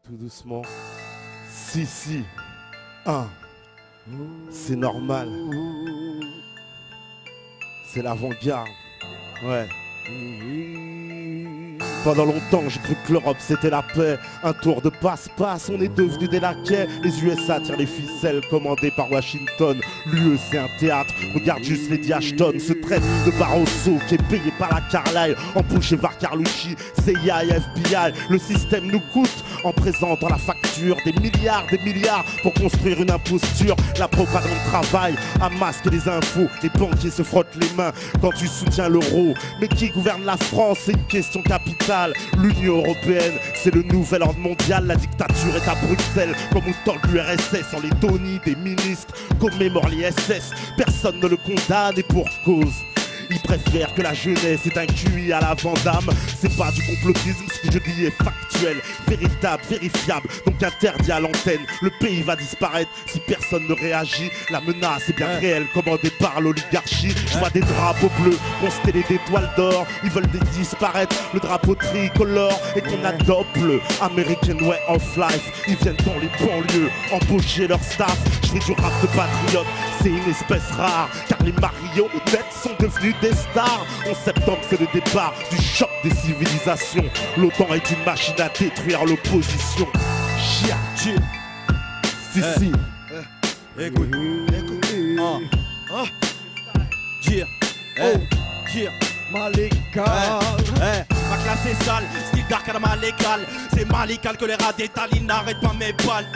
Tout doucement. Si. C'est normal. C'est l'avant-garde. Ouais. Pendant longtemps, j'ai cru que l'Europe c'était la paix. Un tour de passe-passe, on est devenus des laquais. Les USA tirent les ficelles commandées par Washington. L'UE c'est un théâtre, regarde juste Lady Ashton. Ce traite de Barroso qui est payé par la Carlyle, embauché par Carlucci, CIA et FBI. Le système nous coûte en présentant la facture des milliards pour construire une imposture. La propagande travaille à masquer les infos. Les banquiers se frottent les mains quand tu soutiens l'euro. Mais qui gouverne la France, c'est une question capitale. L'Union Européenne, c'est le nouvel ordre mondial. La dictature est à Bruxelles, comme au temps de l'URSS. En Lettonie, des ministres commémorent les SS. Personne ne le condamne et pour cause. Ils préfèrent que la jeunesse est un QI à la Vandame. C'est pas du complotisme, ce que je dis est factuel, véritable, vérifiable, donc interdit à l'antenne. Le pays va disparaître si personne ne réagit. La menace est bien réelle, commandée par l'oligarchie. Je vois des drapeaux bleus constellés d'étoiles d'or. Ils veulent disparaître, le drapeau tricolore. Et qu'on adopte le American Way of Life. Ils viennent dans les banlieues, embaucher leur staff. Je fais du rap de patriote, c'est une espèce rare. Car les marionnettes sont devenus des stars. En septembre c'est le départ du choc des civilisations. L'OTAN est une machine à détruire l'opposition. Chia. Si. Écoute. Malika. Ma classe est sale, style dark à la malécale. C'est malical que les rats d'étaline n'arrêtent pas mes balles.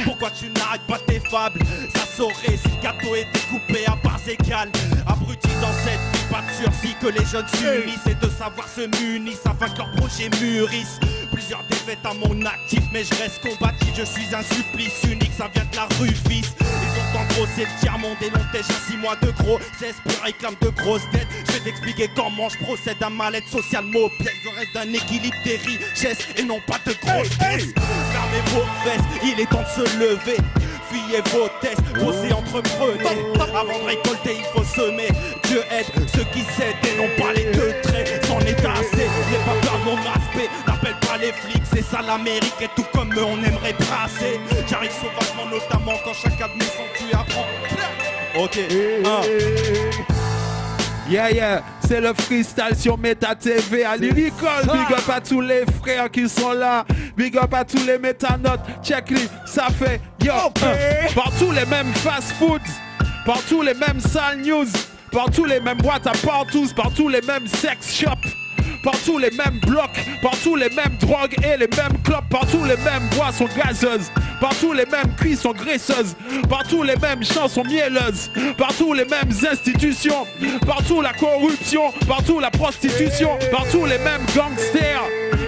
Pourquoi tu n'arrêtes pas tes fables? Ça saurait si le gâteau était coupé à parts égales. Abruti dans cette vie, pas de sursis que les jeunes s'unissent et de savoir se munissent afin que leurs projets mûrissent. Plusieurs défaites à mon actif, mais je reste combatif. Je suis un supplice unique, ça vient de la rue fils. Ils ont en gros, c'est le tiers-monde et l'on j'ai 6 mois de gros. C'est pour réclame de grosses dettes. Je vais t'expliquer comment je procède à mal-être social mot piège. Je reste d'un équilibre des richesses et non pas de grosses caisses. Fermez vos fesses, il est temps de se lever. Fuyez vos tests, bossez, entreprenez. Avant de récolter, il faut semer. Dieu aide ceux qui cèdent et non pas les deux traits. C'en est assez, n'aie pas peur de mon aspect. N'appelle pas les flics, c'est ça l'Amérique. Et tout comme eux, on aimerait brasser. J'arrive sauvagement, notamment quand chacun de mes sons tu apprends. Ok, Yeah, c'est le freestyle sur Meta TV à Lyrical. Big up à tous les frères qui sont là. Big up à tous les métanotes. Check les, ça fait yo. Partout les mêmes fast foods, partout les mêmes sales news, partout les mêmes boîtes à partous, partout les mêmes sex shops. Partout les mêmes blocs, partout les mêmes drogues et les mêmes clopes, partout les mêmes boissons gazeuses, partout les mêmes cuissons graisseuses, partout les mêmes chansons mielleuses, partout les mêmes institutions, partout la corruption, partout la prostitution, partout les mêmes gangsters,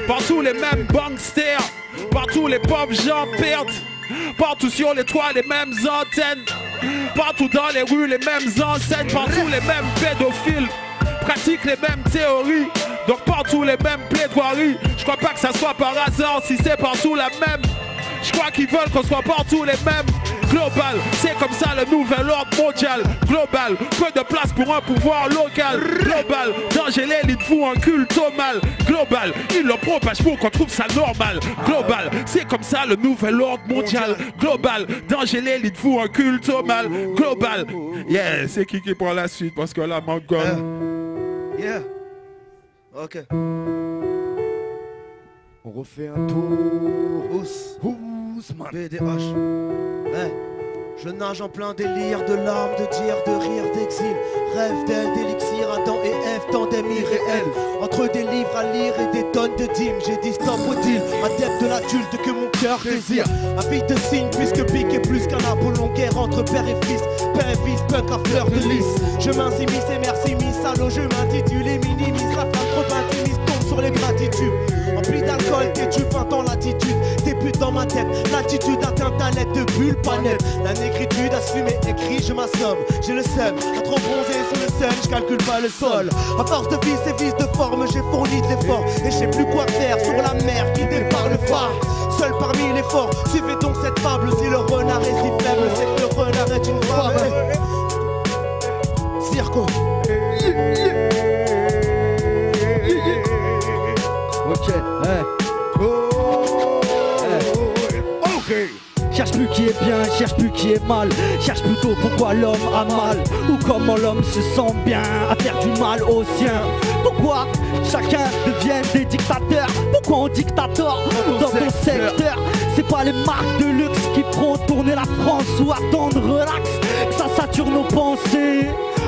partout les mêmes banksters, partout les pauvres gens perdent, partout sur les toits les mêmes antennes, partout dans les rues les mêmes enseignes, partout les mêmes pédophiles pratiquent les mêmes théories. Donc partout les mêmes plaidoiries. Je crois pas que ça soit par hasard si c'est partout la même. Je crois qu'ils veulent qu'on soit partout les mêmes. Global, c'est comme ça le nouvel ordre mondial. Global, peu de place pour un pouvoir local. Global, danger l'élite fout un culte au mal. Global, ils le propagent pour qu'on trouve ça normal. Global, c'est comme ça le nouvel ordre mondial. Global, danger l'élite fout un culte au mal. Global, yeah, c'est qui prend la suite parce que là, mon gars. Yeah. Ok. On refait un tour. Ousmane. BDH. Hey. Je nage en plein délire de larmes, de dires, de rire, d'exil. Rêve d'aide, d'élixir, Adam et Ève, tandem irréel. Entre des livres à lire et des tonnes de dîmes, j'ai dit stop au deal, adepte de l'adulte que mon cœur désire. Habit de signe, puisque Pique est plus qu'un Apollon, guerre entre père et fils. Père et fils, punk à fleur de lys. Je m'insimise et merci, mis salaud, je m'intitule et minimise. La femme trop intimiste tombe sur les gratitudes. Empli d'alcool, tes tubes, 20 ans l'attitude. Tes putes dans ma tête, l'attitude atteint ta lettre de bulle, pas nette. La négritude assumée, écrit, je m'assomme. J'ai le seum, à trop bronzer sur le seul, je calcule pas le sol. À force de vices et vices de forme, j'ai fourni de l'effort. Et je sais plus quoi faire sur la mer qui départ le phare. Seul parmi les forts, suivez donc cette fable. Si le renard est si faible, c'est que le renard est une fable. Circo. Ok, est bien, cherche plus qui est mal. Cherche plutôt pourquoi l'homme a mal, ou comment l'homme se sent bien à faire du mal aux siens. Pourquoi chacun devient des dictateurs? Pourquoi on dictateur dans ton secteur? C'est pas les marques de luxe qui feront tourner la France ou attendre relax que ça sature nos pensées.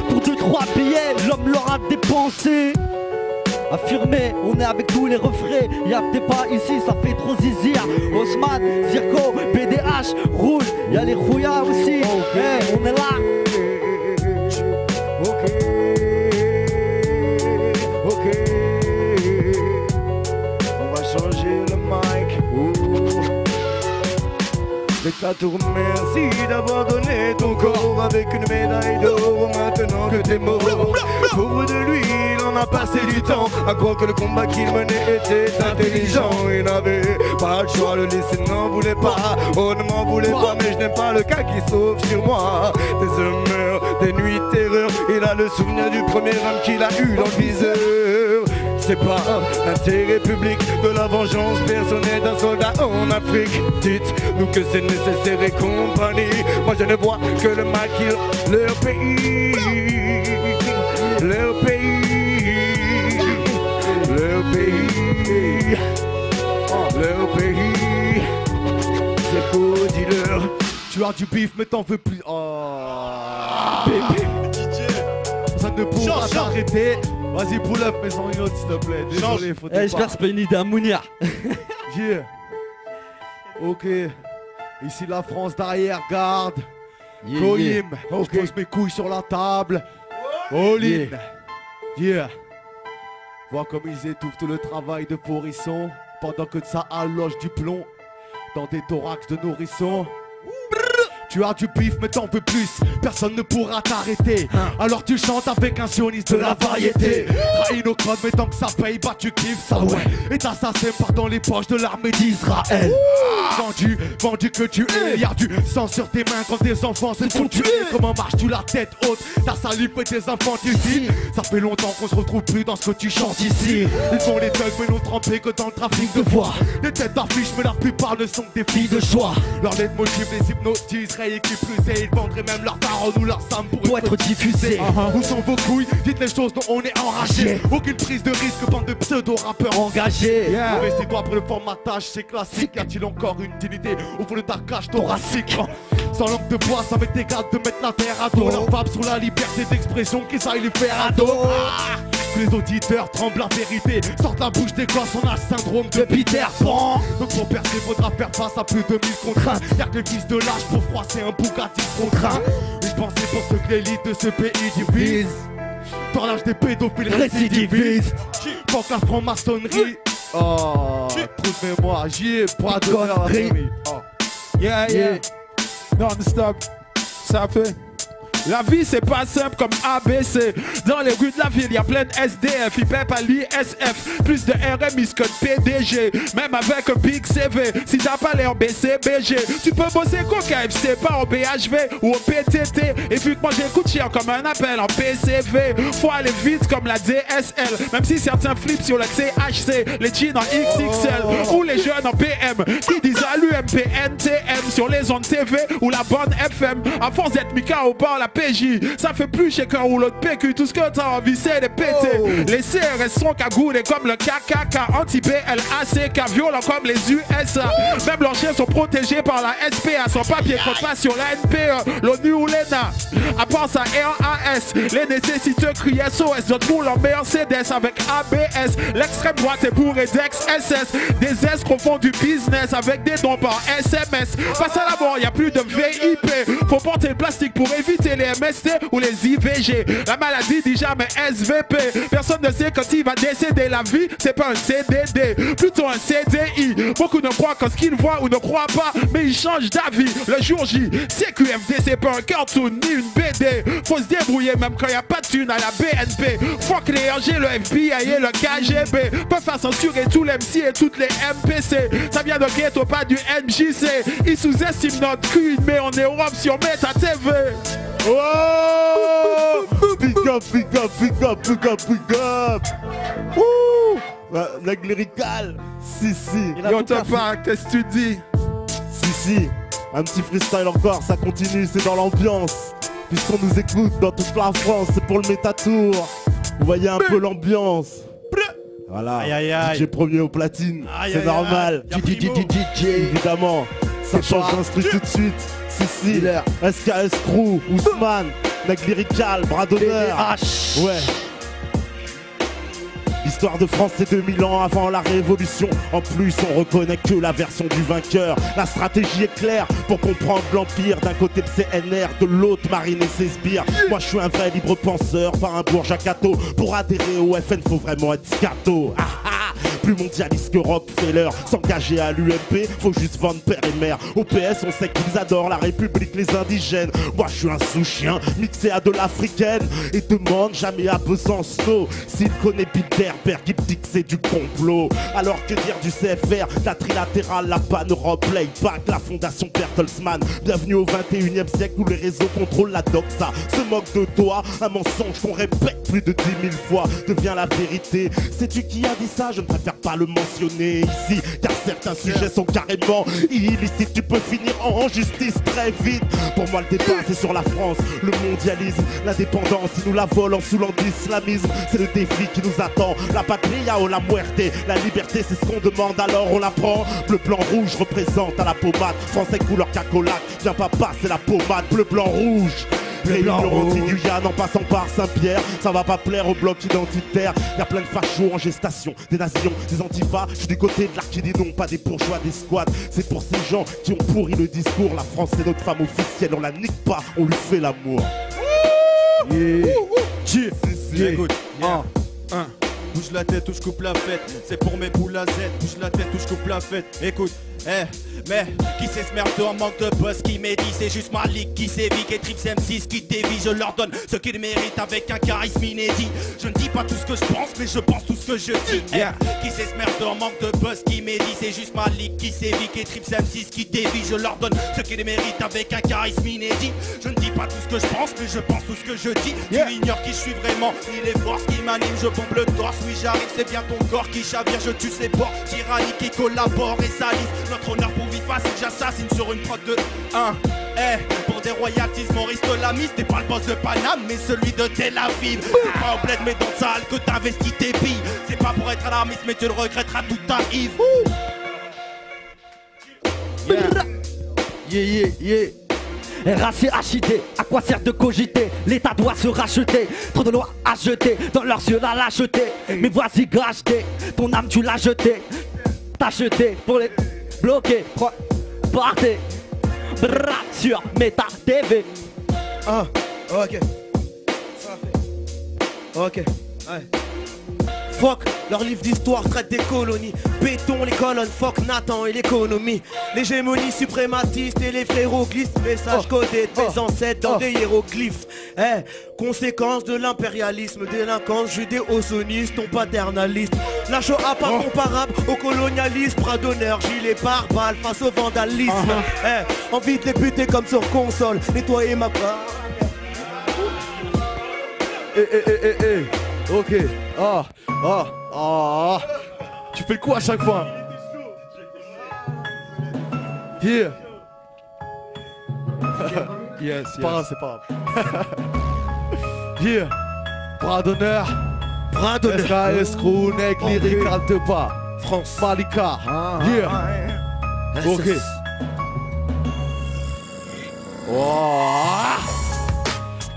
Pour 2-3 billets, l'homme l'aura dépensé. Affirmé, on est avec tous les refrains. Y'a des pas ici, ça fait trop zizir. Osman, Zirko, BDH, Rouge, y'a les Rouya aussi. Hey, on est là. Ok. On va changer le mic. Je te remercie d'avoir donné ton corps avec une médaille d'or. Maintenant que t'es mort, pauvre de lui, il en a passé du temps à croire que le combat qu'il menait était intelligent. Il n'avait pas le choix, le lycée n'en voulait pas. On ne m'en voulait pas, mais je n'aime pas le cas qui sauve sur moi. Des humeurs, des nuits de terreur. Il a le souvenir du premier homme qu'il a eu dans le viseur. C'est pas l'intérêt public de la vengeance personnelle d'un soldat en Afrique. Dites-nous que c'est nécessaire et compagnie. Moi je ne vois que le mal qui leur pays. Leur pays. Leur pays. Leur pays. C'est beau, dis-leur. Tu as du bif mais t'en veux plus. Oh bébé. Ça ne pourra t'arrêter. Vas-y, pull up, mais sans une autre, s'il te plaît. Désolé, faut J'espère que c'est pas une idée à Mounia. Yeah. Ok. Ici, la France derrière, garde. Goyim. Je pose mes couilles sur la table. All in. Yeah. Vois comme ils étouffent tout le travail de Forisson pendant que ça alloge du plomb dans des thorax de nourrissons. Tu as du bif mais t'en veux plus, personne ne pourra t'arrêter. Alors tu chantes avec un sioniste de la variété. Trahis nos codes mais tant que ça paye, bah tu kiffes ça ouais. Et t'assassins part dans les poches de l'armée d'Israël. Vendu que tu es, y'a du sang sur tes mains quand tes enfants se font tuer. Comment marches-tu la tête haute, ta salive et tes infanticides. Ça fait longtemps qu'on se retrouve plus dans ce que tu chantes ici. Ils font les thugs mais n'ont trempé que dans le trafic de voix. Les têtes d'affiche mais la plupart ne sont que des filles de choix. Leur leitmotiv les hypnotisent. Qui plus et ils vendraient même leurs paroles ou leurs âmes pour être diffusés. Où sont vos couilles? Dites les choses dont on est enragé. Aucune prise de risque, bande de pseudo-rappeurs engagés. Investis-toi pour le formatage, c'est classique. Y a-t-il encore une dignité au fond de ta cage thoracique? Sans langue de bois, ça m'est égal de mettre la terre à dos. Leur pape sur la liberté d'expression, qu'ils aillent les faire à dos. Que les auditeurs tremblent la vérité. Sortent la bouche des gosses, on a le syndrome de Peter Pan. Donc pour percer, faudra faire face à plus de 1000 contraintes. Y'a que les fils de l'âge pour froisser un Bugatti contraint. Une pensée pour ce que l'élite de ce pays divise. Dans l'âge des pédophiles récidivistes. Pour la franc-maçonnerie. Oh, trouvez-moi, j'y ai pas de conneries. Yeah, yeah. Non-stop. Ça fait. La vie c'est pas simple comme ABC. Dans les rues de la ville y'a plein de SDF. Ils paient pas l'ISF. Plus de RMI que de PDG. Même avec un big CV. Si t'as pas l'air BCBG, tu peux bosser qu'au KFC, pas en BHV ou au PTT. Et vu que moi j'écoute chien comme un appel en PCV. Faut aller vite comme la DSL. Même si certains flippent sur le THC. Les jeans en XXL ou les jeunes en PM qui disent à l'UMPNTM sur les ondes TV ou la bonne FM. À force d'être Mika au bord la PJ, ça fait plus chez qu'un rouleau de PQ. Tout ce que t'as envie c'est de péter. Les CRS sont cagoulés comme le KKK, anti-BLACK, violents comme les USA. Même leurs chiens sont protégés par la SPA. Son papier compte pas sur la NPE, l'ONU ou l'ENA. À part ça RAS, les nécessiteux crient SOS. D'autres roulent en Mercedes avec ABS. L'extrême droite est bourrée d'ex-SS. Des escrocs font du business avec des dons par SMS. Face à la mort, y a plus de VIP. Faut porter le plastique pour éviter les MST ou les IVG. La maladie dit jamais SVP. Personne ne sait quand il va décéder. La vie c'est pas un CDD, plutôt un CDI. Beaucoup ne croient qu'en ce qu'ils voient ou ne croient pas, mais ils changent d'avis le jour J. CQFD c'est pas un cartoon ni une BD. Faut se débrouiller même quand y a pas de thune à la BNP. Fuck les RG, le FBI et le KGB peuvent faire censurer tous les MC et toutes les MPC. Ça vient de ghetto, pas du MJC. Ils sous-estiment notre cul, mais on est Europe sur Meta TV. Oh, big up, big up, big up, big up, big up. Wouh, la lyrical. Si. Yo, t'as pas, qu'est-ce que tu dis? Si. Un petit freestyle encore, ça continue, c'est dans l'ambiance. Puisqu'on nous écoute dans toute la France, c'est pour le Métatour. Vous voyez un peu l'ambiance. Voilà, Aïe, aïe, aïe. DJ premier au platine, Aïe, c'est aïe, normal. aïe. Y'a Primo. Évidemment, ça change d'instru tout de suite. Si, SKS Crew, Ousmane, mec lyrical, bras d'honneur. Ouais. L'histoire de France c'est 2000 ans avant la révolution. En plus on reconnaît que la version du vainqueur. La stratégie est claire pour comprendre l'empire. D'un côté le CNR, de l'autre Marine et ses sbires. Moi je suis un vrai libre penseur, pas un bourgeois catho. Pour adhérer au FN faut vraiment être scato. Plus mondialiste que Rockefeller. S'engager à l'UMP, faut juste vendre père et mère. Au PS on sait qu'ils adorent la République, les indigènes. Moi je suis un sous-chien mixé à de l'africaine. Et demande jamais à Besançon s'il connaît Bilderberg, il dit que c'est du complot. Alors que dire du CFR, la trilatérale, la pan-Europe, Playback, la fondation Bertelsmann. Bienvenue au 21e siècle où les réseaux contrôlent la doxa. Se moque de toi, un mensonge qu'on répète plus de 10 000 fois devient la vérité. Sais-tu qui a dit ça? Je ne préfère pas le mentionner ici, car certains sujets sont carrément illicites. Tu peux finir en justice très vite. Pour moi le débat c'est sur la France, le mondialisme, l'indépendance, ils nous la volent en saoulant d'islamisme. C'est le défi qui nous attend, la patria o la muerte. La liberté c'est ce qu'on demande alors on la prend. Bleu, blanc, rouge représente à la pommade. Français couleur cacolac, viens papa c'est la pommade. Bleu, blanc, rouge. Réunion anti-Guyane en passant par Saint-Pierre. Ça va pas plaire au bloc identitaire. Y'a plein de fachos en gestation, des nations, des antifas. Je suis du côté de l'arc qui dit non, pas des bourgeois, des squats. C'est pour ces gens qui ont pourri le discours. La France c'est notre femme officielle, on la nique pas, on lui fait l'amour. Écoute, bouge la tête ou je coupe la fête. C'est pour mes boules à Z. Bouge la tête ou je coupe la fête. Écoute, mais qui c'est ce merdeux en manque de buzz qui médit? C'est juste Malik qui sévit et Trips M6 qui dévie. Je leur donne ce qu'ils méritent avec un charisme inédit. Je ne dis pas tout ce que je pense, mais je pense tout ce que je dis. Qui c'est ce merdeux en manque de buzz qui médit? C'est juste Malik qui sévit et Trips M6 qui dévie. Je leur donne ce qu'ils méritent avec un charisme inédit. Je ne dis pas tout ce que je pense, mais je pense tout ce que je dis. Tu ignores qui je suis vraiment, ni les forces qui m'animent. Je bombe le torse, oui j'arrive, c'est bien ton corps qui chavire. Je tue ses bords, tyrannie qui collabore et salisse. Notre honneur pour vivre facile, j'assassine sur une prod de 1. Pour des royalties, Maurice Telamis, t'es pas le boss de Paname, mais celui de Tel Aviv. C'est pas au bled, mais dans le sale que t'investis tes billes. C'est pas pour être alarmiste, mais tu le regretteras toute ta Yves. RACHID, à quoi sert de cogiter? L'État doit se racheter. Trop de lois à jeter, dans leurs yeux la lâcheté. Mais voici gracheté, ton âme tu l'as jetée. T'as jeté pour les bloquer. Partez sur Méta TV. Ok. Ça fait. Ok. Ouais. Fuck, leur livre d'histoire traite des colonies. Béton les colonnes, fuck Nathan et l'économie. L'hégémonie suprématiste et les fréroglyphes. Messages codés de mes ancêtres dans des hiéroglyphes. Conséquence de l'impérialisme, délinquance judéo-sioniste, non paternaliste. La Shoah pas comparable au colonialisme. Bras d'honneur, gilet pare-balles face au vandalisme. Envie de les buter comme sur console. Nettoyer ma part. Ok. Tu fais quoi à chaque fois? Yeah. Yes, C'est pas grave, c'est pas grave. Yeah. Bras d'honneur. Bras d'honneur. SKS Crew, Nec, Lyrical de bas. France. Malika. Yeah. Ok.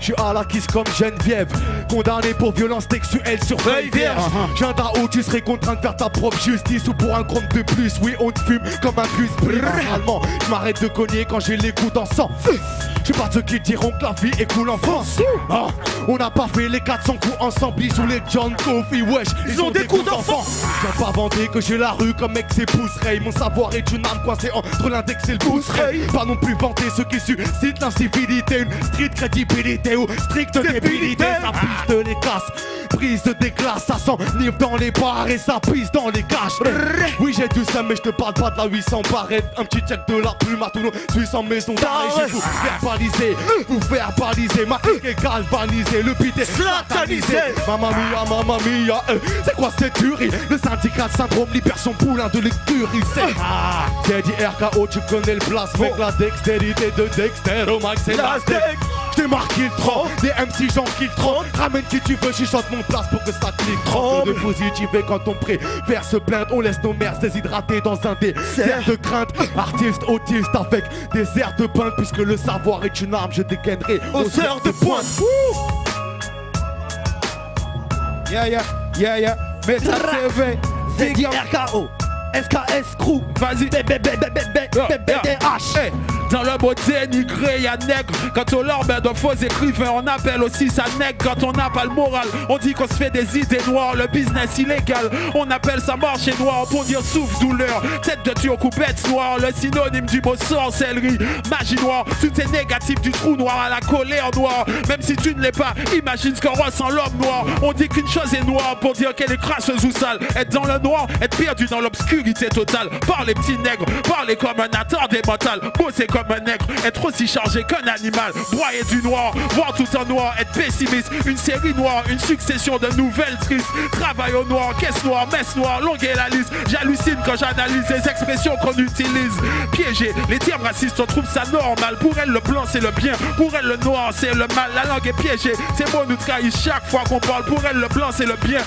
Je suis à la kiss comme Geneviève, condamné pour violence sexuelle sur feuille vierge. Je viens d'un où tu serais contraint de faire ta propre justice ou pour un chrome de plus. Oui, on te fume comme un bus. Normalement, je m'arrête de cogner quand j'ai les coups en sang. Je suis pas de ceux qui diront que la vie est cool en France. On n'a pas fait les 400 coups ensemble. Ils jouent les John Coffey, wesh, ils ont des coups d'enfant. Je viens pas vanter que j'ai la rue comme mec c'est Pousseray. Mon savoir est une arme coincée entre l'index et le Pousseray. Pas non plus vanter ceux qui suscitent l'incivilité. Une street crédibilité ou stricte débilité. Ça piste les casses. brise des glaces, ça s'enivre dans les bars et ça pisse dans les caches. Oui j'ai du seum mais je te parle pas de la 800 barrettes. Un petit check de la plume à tout nos suis en maison d'arrêt. J'ai vous verbaliser, ma clique est galvanisée, le beat est satanisé. Mamma mia, c'est quoi cette tuerie? Le syndicat syndrome libère son poulain de l'écurie. C'est dit RKO, tu connais le place. Avec la dextérité de Dexter, au max c'est la steak. J't'ai marqué le tronc, des MC j'en kill trop. Ramène qui tu veux, chuchote mon place pour que ça clique. Trop de positif et quand on préfère se plaindre, on laisse nos mères déshydratées dans un désert de crainte. Artiste autiste avec des airs de peintre, puisque le savoir est une arme, je dégainerai aux heures de pointe. Yeah, Meta TV, ZD RKO, SKS Crew, vas-y, BBH. Dans le mot dénigré, y'a nègre. Quand on leur met de faux écrivains, on appelle aussi ça nègre. Quand on n'a pas le moral, on dit qu'on se fait des idées noires. Le business illégal, on appelle ça marché noir. Pour dire souffle, douleur, tête de turc ou bête noire. Le synonyme du mot sorcellerie, magie noire. Tout est négatif du trou noir à la colère noire. Même si tu ne l'es pas, imagine ce qu'en ressent l'homme noir. On dit qu'une chose est noire pour dire qu'elle est crasseuse ou sale. Être dans le noir, être perdu dans l'obscurité totale. Par les petits nègres, parler comme un attardé mental. Bosser comme un nègre, être aussi chargé qu'un animal, broyer du noir, voir tout en noir, être pessimiste, une série noire, une succession de nouvelles tristes, travail au noir, caisse noire, messe noire, longue est la liste, j'hallucine quand j'analyse les expressions qu'on utilise, piégé, les termes racistes on trouve ça normal, pour elle le blanc c'est le bien, pour elle le noir c'est le mal, la langue est piégée, ces mots nous trahissent chaque fois qu'on parle, pour elle le blanc c'est le bien,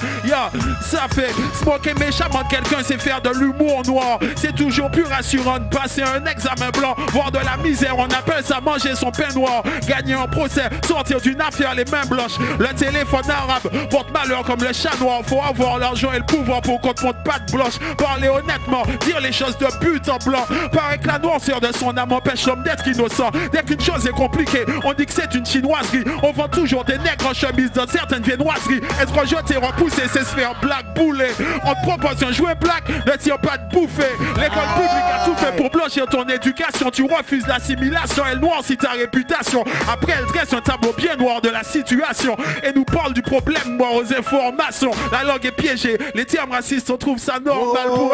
ça fait smoker méchamment quelqu'un c'est faire de l'humour noir, c'est toujours plus rassurant de passer un examen blanc, voir de la misère, on appelle ça manger son pain noir. Gagner un procès, sortir d'une affaire les mains blanches. Le téléphone arabe porte malheur comme le chat noir. Faut avoir l'argent et le pouvoir pour qu'on te monte pas de blanche. Parler honnêtement, dire les choses de but en blanc. Paraît que la noirceur de son âme empêche l'homme d'être innocent. Dès qu'une chose est compliquée, on dit que c'est une chinoiserie. On vend toujours des nègres en chemise dans certaines viennoiseries. Être rejeté, repoussé, c'est se faire blackbouler. On te propose un jouet black, ne tire pas de bouffer. L'école publique a tout fait pour blanchir ton éducation. Tu refuses l'assimilation, elle noircit ta réputation. Après elle dresse un tableau bien noir de la situation et nous parle du problème noir aux informations. La langue est piégée, les termes racistes on trouve ça normal pour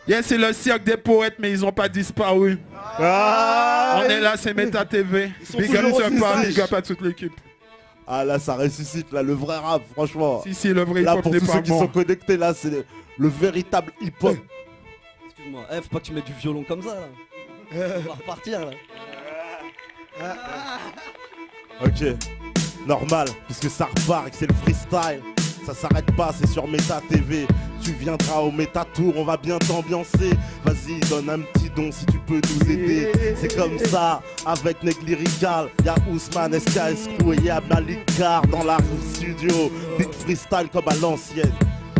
Yeah, c'est le cirque des poètes mais ils ont pas disparu. On est là, c'est Meta TV. Big up à toute l'équipe. Ah là ça ressuscite là, le vrai rap franchement. Si le vrai hip-hop pour n'est tous pas ceux qui mort. sont connectés là, c'est le véritable hip-hop. Excuse-moi, faut pas que tu mettes du violon comme ça là. On va repartir là. Ok, normal, puisque ça repart et que c'est le freestyle. Ça s'arrête pas, c'est sur Meta TV. Tu viendras au Meta Tour, on va bien t'ambiancer. Vas-y, donne un petit don si tu peux nous aider. C'est comme ça, avec Neg Lyrical. Y'a Ousmane, SKS Crew et y'a Malikar dans la studio. Big freestyle comme à l'ancienne.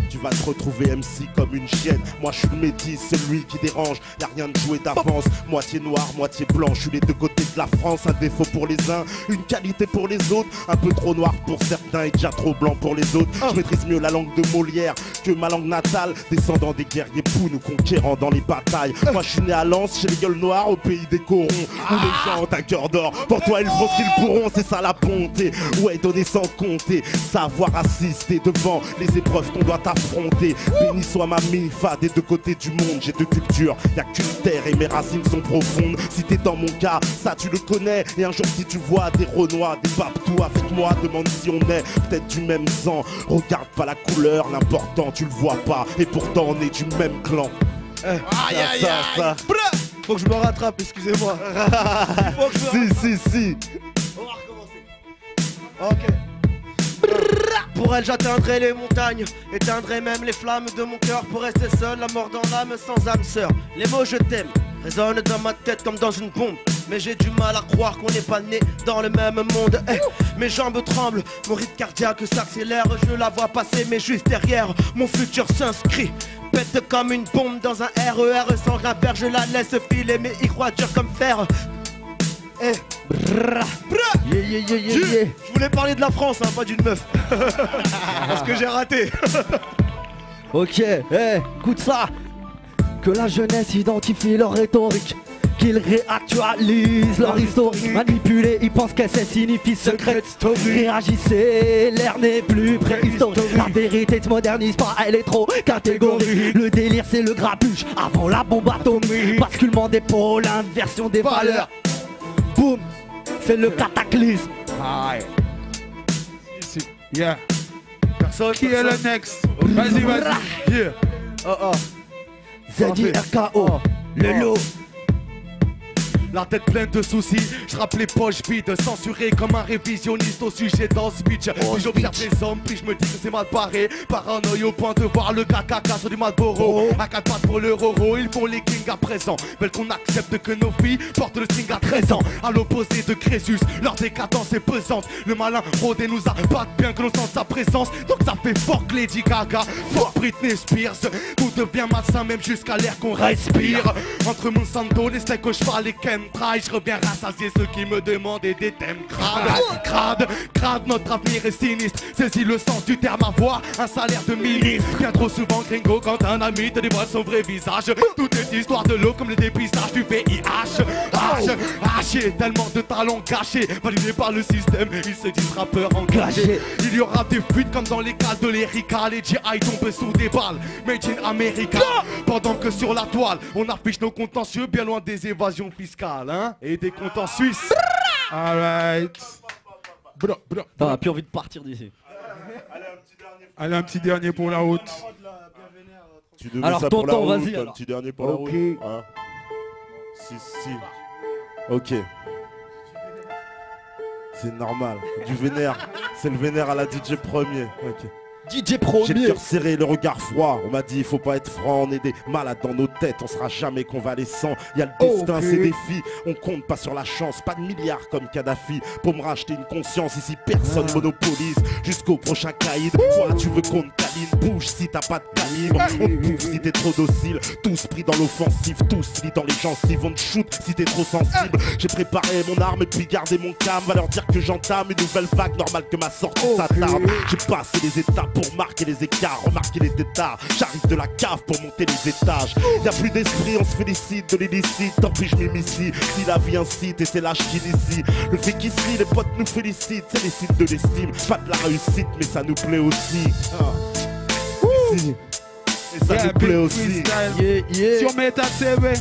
Tu vas te retrouver MC comme une chienne. Moi je suis le métis, celui qui dérange. Y'a rien de joué d'avance. Moitié noir, moitié blanc. Je suis les deux côtés de la France. Un défaut pour les uns, une qualité pour les autres. Un peu trop noir pour certains et déjà trop blanc pour les autres. Je maîtrise mieux la langue de Molière que ma langue natale. Descendant des guerriers poux, nous conquérant dans les batailles. Moi je suis né à Lens, chez les gueules noires, au pays des corons. Où les gens ont un cœur d'or. Pour toi ils feront ce qu'ils pourront, c'est ça la bonté. Ouais, donner sans compter. Savoir assister devant les épreuves qu'on doit affronter. Béni soit ma mifa des deux côtés du monde. J'ai deux cultures, y'a qu'une terre et mes racines sont profondes. Si t'es dans mon cas, ça tu le connais. Et un jour si tu vois des Renois, des Babtou avec moi, demande si on est peut-être du même sang. Regarde pas la couleur, l'important tu le vois pas. Et pourtant on est du même clan. Ça. Faut que je me rattrape, excusez-moi. Faut que je me Si. On va recommencer. Ok. Pour elle j'atteindrai les montagnes, éteindrai même les flammes de mon cœur. Pour rester seul, la mort dans l'âme sans âme sœur. Les mots je t'aime résonnent dans ma tête comme dans une bombe. Mais j'ai du mal à croire qu'on n'est pas né dans le même monde. Mes jambes tremblent, mon rythme cardiaque s'accélère. Je la vois passer mais juste derrière, mon futur s'inscrit. Pète comme une bombe dans un RER sans graveur. Je la laisse filer mais y croit dur comme fer. Je voulais parler de la France, hein, pas d'une meuf. Parce que j'ai raté. Ok, écoute ça. Que la jeunesse identifie leur rhétorique. qu'ils réactualisent leur historique. Manipulés, ils pensent qu'elle signifie secret story. Réagissez, l'air n'est plus préhistorique. La vérité se modernise pas, elle est trop catégorique. Le délire c'est le grabuge avant la bombe atomique. Basculement des pôles, inversion des valeurs. Boum, c'est le cataclysme. Ici. Yeah. Personne. Qui est le next? Vas-y, vas-y. Yeah. ZIRKO, le lot. La tête pleine de soucis, je rappe les poches vides, censuré comme un révisionniste au sujet dans ce speech. Puis j'observe les hommes, puis je me dis que c'est mal barré. Paranoïe au point de voir le caca sur du Marlboro. À 4 pattes pour le roro, ils font les kings à présent. Veulent qu'on accepte que nos filles portent le string à 13 ans. À l'opposé de Crésus, leur décadence est pesante. Le malin rodé nous abatte bien que l'on sente sa présence. Donc ça fait fort Lady Gaga, fort Britney Spears. Tout devient malsain même jusqu'à l'air qu'on respire. Entre Monsanto, les steaks au cheval et chemtrail, je reviens rassasier ceux qui me demandaient des thèmes crades. Crade, notre avenir est sinistre. Saisis le sens du terme avoir un salaire de ministre. Bien trop souvent gringo quand un ami te dévoile son vrai visage. Tout est histoire de l'eau comme le dépistage du VIH. Haché, tellement de talents gâchés, validés par le système, ils se disent rappeurs engagés. Il y aura des fuites comme dans les cas de l'Erika. Les GI tombent sous des balles, made in America. Pendant que sur la toile, on affiche nos contentieux bien loin des évasions fiscales, hein, et des comptes en Suisse. Alright. T'as plus envie de partir d'ici. Allez, un petit dernier pour la route. Tu devais Alors, ça pour la tonton, route, vas-y, un alors. petit dernier pour la route. Hein. Si. Ok. C'est normal. Du vénère. C'est le vénère à la DJ premier. Ok. DJ J'ai le Premier. cœur serré, le regard froid. On m'a dit il faut pas être franc, on est des malades dans nos têtes. On sera jamais convalescent. Il y a le destin, c'est des filles. On compte pas sur la chance, pas de milliards comme Kadhafi. Pour me racheter une conscience, ici personne monopolise. Jusqu'au prochain caïd. Toi tu veux qu'on te câline, bouge si t'as pas de calibre. On te bouffe si t'es trop docile. Tous pris dans l'offensive, tous lits dans les gencives. On te shoot si t'es trop sensible. J'ai préparé mon arme et puis gardé mon calme. Va leur dire que j'entame une nouvelle vague, normal que ma sortie s'attarde. J'ai passé les étapes pour marquer les écarts, remarquer les détards. J'arrive de la cave pour monter les étages. Y'a plus d'esprit, on se félicite de l'illicite. Tant pis je m'immiscie, si la vie incite et c'est l'âge qui initie. Le fait qu'ici les potes nous félicitent, c'est les signes de l'estime. Pas de la réussite mais ça nous plaît aussi. Ici. Et ça nous plaît aussi. Sur Meta TV,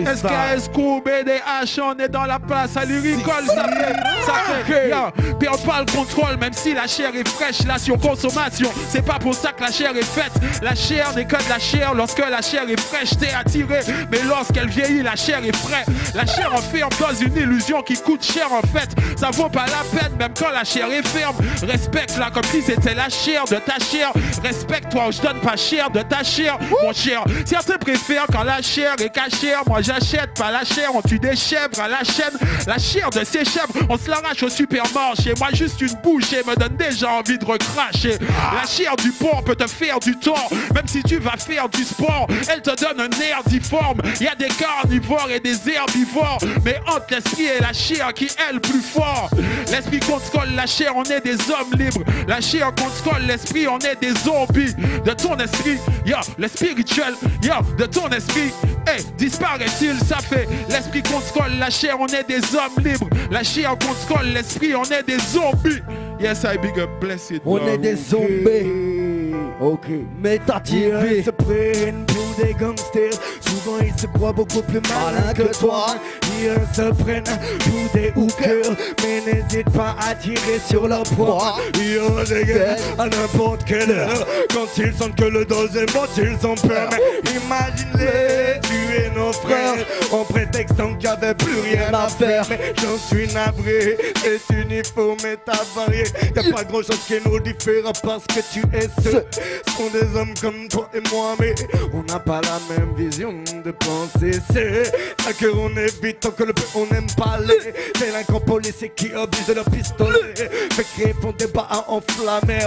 SKS Crew, BDH, on est dans la place à l'Uricole, ça fait, yo, puis on parle contrôle, même si la chair est fraîche, la surconsommation, c'est pas pour ça que la chair est faite, la chair n'est que de la chair, lorsque la chair est fraîche, t'es attiré, mais lorsqu'elle vieillit, la chair est fraîche, la chair enferme dans une illusion qui coûte cher en fait, ça vaut pas la peine, même quand la chair est ferme, respecte-la comme si c'était la chair de ta chair, respecte-toi ou je donne pas cher de ta chair, mon cher, certains préfèrent quand la chair est cachère, moi j'achète pas la chair, on tue des chèvres à la chaîne, la chair de ces chèvres, on se l'arrache au supermarché, moi juste une bouchée me donne déjà envie de recracher, la chair du porc peut te faire du tort, même si tu vas faire du sport, elle te donne un air difforme, il y a des carnivores et des herbivores, mais entre l'esprit et la chair qui est le plus fort, l'esprit contrôle la chair, on est des hommes libres, la chair contrôle l'esprit, on est des zombies, de ton esprit, yo, le spirituel, yo, de ton esprit, hey, disparaît-il, ça fait l'esprit contrôle la chair, on est des hommes libres, la chair contrôle l'esprit, on est des zombies. Yes, I big up, blessed. On est des zombies. Ok. Meta TV. Ils se prennent pour des gangsters. Souvent ils se croient beaucoup plus malins que toi. Ils se prennent pour des hookers, mais n'hésite pas à tirer sur leur proie. Ils dégagent à n'importe quelle heure. Quand ils sentent que le dos est mort, ils ont peur. Mais imagine-les tuer nos frères en prétextant qu'il n'y avait plus rien à faire. Mais j'en suis navré, cet uniforme est avarié. Y'a pas grand chose qui nous diffère parce que tu es seul. Ce sont des hommes comme toi et moi, mais on n'a pas la même vision de penser. C'est ça qu'on évite tant que le peu on n'aime pas les délinquants policiers qui abusent de leur pistolet. Fait créer font débat à enflammer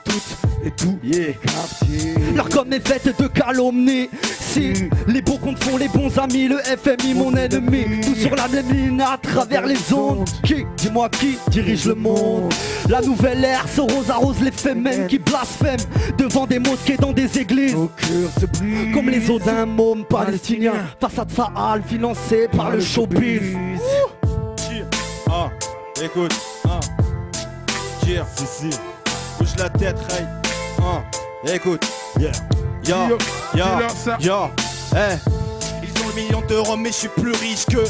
toutes et tous les quartiers. Leur com est faite de calomnie. Si les bons comptes font les bons amis, le FMI mon ennemi. Tout sur la même ligne à travers les ondes. Qui, dis-moi qui dirige le monde? La nouvelle ère se rose arrose les femmes qui blasphèment devant des mosquées dans des églises. Au cœur se brise. Comme les os d'un môme palestinien face à Tsahal financé par le showbiz. Ah, écoute, tire, Si, bouge la tête, Ray. Écoute, yeah. yo, dis-leur ça. Ils ont le million d'euros, mais je suis plus riche qu'eux.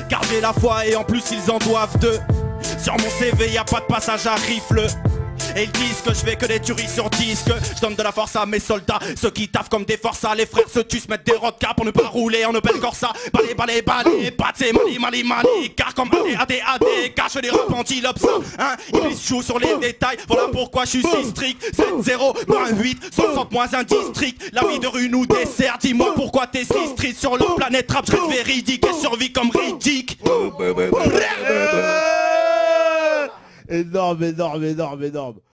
Car j'ai la foi et en plus ils en doivent deux. Sur mon CV, y a pas de passage à rifle. Et ils disent que je fais que des tueries sur disque. Je donne de la force à mes soldats, ceux qui taffent comme des forçats. Les frères se tuent, se mettent des rodkas pour ne pas rouler en Opel Corsa. Balé, c'est mali, car comme AD, car je les rap anti-lobsa. Hein, ils jouent sur les détails, voilà pourquoi je suis si strict. 7-0, moins 8, 60 moins un district. La vie de rue nous dessert, dis-moi pourquoi t'es si strict. Sur la planète rap, je reste véridique et survis comme Riddick. Énorme.